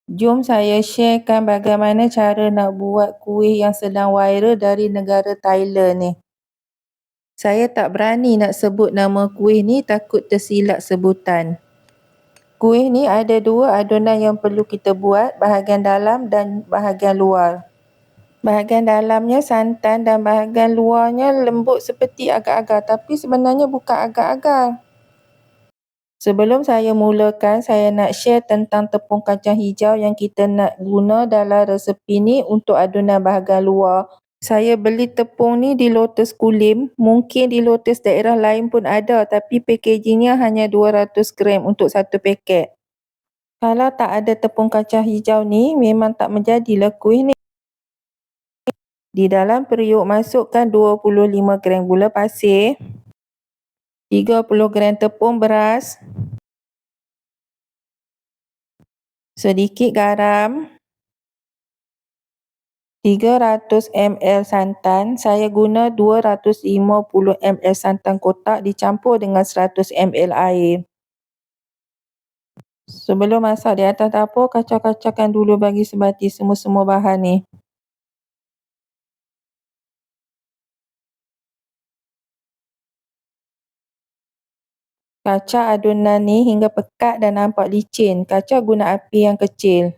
Jom saya sharekan bagaimana cara nak buat kuih yang sedang viral dari negara Thailand ni. Saya tak berani nak sebut nama kuih ni, takut tersilap sebutan. Kuih ni ada dua adunan yang perlu kita buat, bahagian dalam dan bahagian luar. Bahagian dalamnya santan dan bahagian luarnya lembut seperti agar-agar, tapi sebenarnya bukan agar-agar. Sebelum saya mulakan, saya nak share tentang tepung kacang hijau yang kita nak guna dalam resepi ni untuk adunan bahagian luar. Saya beli tepung ni di Lotus Kulim, mungkin di Lotus daerah lain pun ada, tapi packagingnya hanya 200 gram untuk satu paket. Kalau tak ada tepung kacang hijau ni, memang tak menjadilah kuih ni. Di dalam periuk masukkan 25 gram gula pasir, 30 gram tepung beras, sedikit garam, 300 ml santan. Saya guna 250 ml santan kotak dicampur dengan 100 ml air. Sebelum masak di atas dapur, kacau-kacaukan dulu bagi sebati semua-semua bahan ni. Kacau adunan ni hingga pekat dan nampak licin. Kacau guna api yang kecil.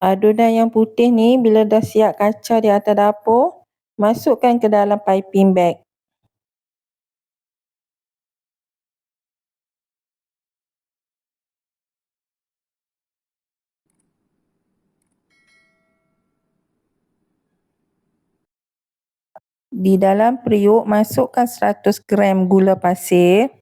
Adunan yang putih ni bila dah siap kacau di atas dapur, masukkan ke dalam piping bag. Di dalam periuk masukkan 100 gram gula pasir,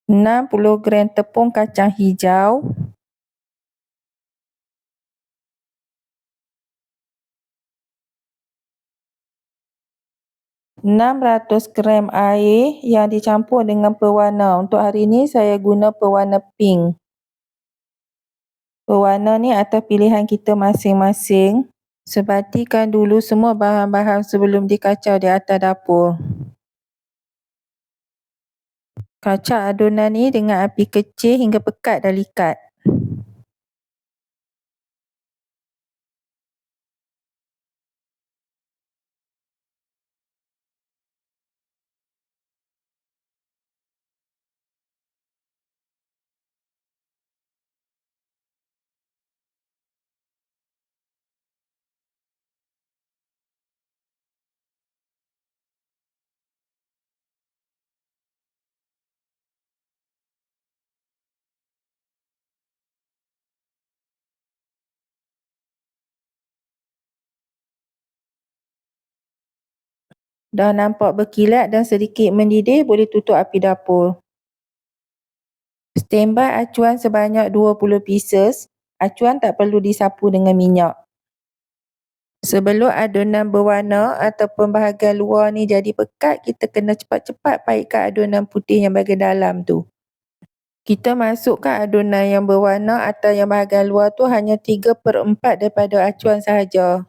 60 gram tepung kacang hijau, 600 gram air yang dicampur dengan pewarna. Untuk hari ni saya guna pewarna pink. Pewarna ni atas pilihan kita masing-masing. Sebatikan dulu semua bahan-bahan sebelum dikacau di atas dapur. Kacau adunan ni dengan api kecil hingga pekat dan likat. Dah nampak berkilat dan sedikit mendidih, boleh tutup api dapur. Standby acuan sebanyak 20 pieces. Acuan tak perlu disapu dengan minyak. Sebelum adunan berwarna ataupun bahagian luar ni jadi pekat, kita kena cepat-cepat paitkan adunan putih yang bahagian dalam tu. Kita masukkan adunan yang berwarna atau yang bahagian luar tu hanya 3/4 daripada acuan sahaja.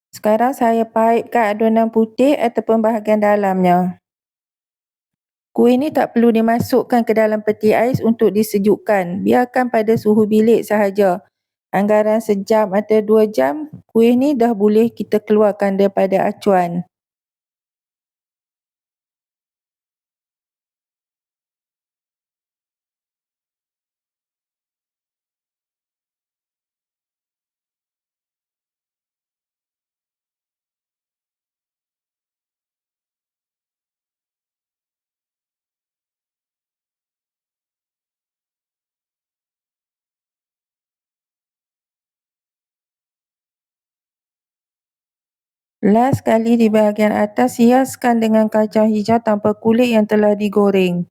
Sekarang saya paitkan adunan putih ataupun bahagian dalamnya. Kuih ni tak perlu dimasukkan ke dalam peti ais untuk disejukkan. Biarkan pada suhu bilik sahaja. Anggaran sejam atau 2 jam, kuih ni dah boleh kita keluarkan daripada acuan. Last sekali di bahagian atas, hiaskan dengan kacang hijau tanpa kulit yang telah digoreng.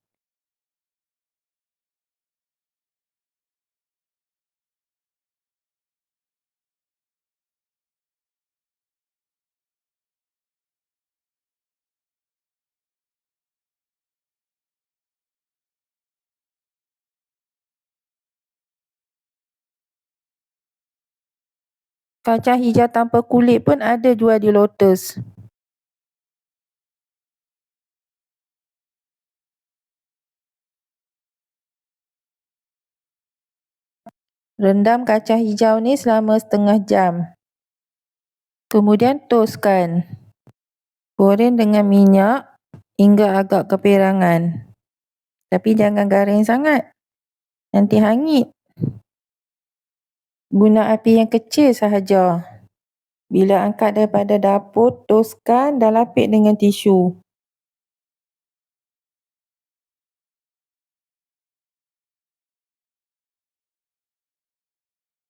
Kacang hijau tanpa kulit pun ada jual di Lotus. Rendam kacang hijau ni selama setengah jam. Kemudian toskan. Goreng dengan minyak hingga agak keperangan. Tapi jangan garing sangat, nanti hangit. Guna api yang kecil sahaja. Bila angkat daripada dapur, toskan dan lapik dengan tisu.